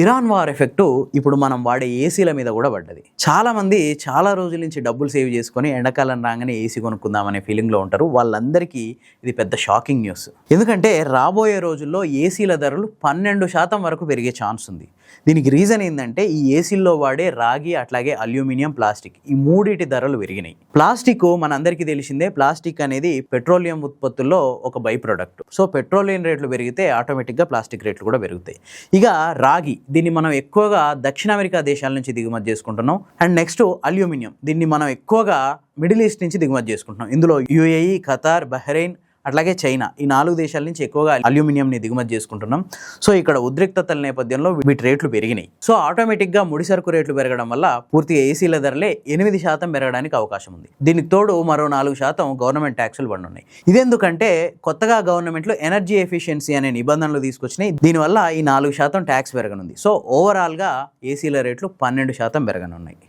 Iran war effect ఇప్పుడు మనం వాడే ఏసీల మీద కూడా పడ్డది. చాలా మంది చాలా రోజుల నుంచి డబ్బులు సేవ్ చేసుకొని ఎండాకాలం రాగానే ఏసీ కొనుక్కుందామనే ఫీలింగ్లో ఉంటారు. వాళ్ళందరికీ ఇది పెద్ద షాకింగ్ న్యూస్. ఎందుకంటే రాబోయే రోజుల్లో ఏసీల ధరలు 12% వరకు పెరిగే ఛాన్స్ ఉంది. దీనికి రీజన్ ఏంటంటే ఈ ఏసీల్లో వాడే రాగి, అట్లాగే అల్యూమినియం, ప్లాస్టిక్, ఈ మూడిటి ధరలు పెరిగినాయి. ప్లాస్టిక్ మనందరికీ తెలిసిందే. ప్లాస్టిక్ అనేది పెట్రోలియం ఉత్పత్తుల్లో ఒక బై ప్రొడక్ట్. సో పెట్రోలియం రేట్లు పెరిగితే ఆటోమేటిక్గా ప్లాస్టిక్ రేట్లు కూడా పెరుగుతాయి. ఇక రాగి, దీన్ని మనం ఎక్కువగా దక్షిణ అమెరికా దేశాల నుంచి దిగుమతి చేసుకుంటున్నాం. అండ్ నెక్స్ట్ అల్యూమినియం, దీన్ని మనం ఎక్కువగా మిడిల్ ఈస్ట్ నుంచి దిగుమతి చేసుకుంటున్నాం. ఇందులో యూఏఈ, ఖతార్, బహ్రెయిన్, అట్లాగే చైనా, ఈ 4 దేశాల నుంచి ఎక్కువగా అల్యూమినియంని దిగుమతి చేసుకుంటున్నాం. సో ఇక్కడ ఉద్రిక్తతల నేపథ్యంలో వీటి రేట్లు పెరిగినాయి. సో ఆటోమేటిక్గా ముడి సరుకు రేట్లు పెరగడం వల్ల పూర్తిగా ఏసీల ధరలే 8% పెరగడానికి అవకాశం ఉంది. దీనికి తోడు మరో 4% గవర్నమెంట్ ట్యాక్సులు పడున్నాయి. ఇదెందుకంటే కొత్తగా గవర్నమెంట్లో ఎనర్జీ ఎఫిషియన్సీ అనే నిబంధనలు తీసుకొచ్చినాయి. దీనివల్ల ఈ 4% ట్యాక్స్ పెరగనుంది. సో ఓవరాల్గా ఏసీల రేట్లు 12% పెరగనున్నాయి.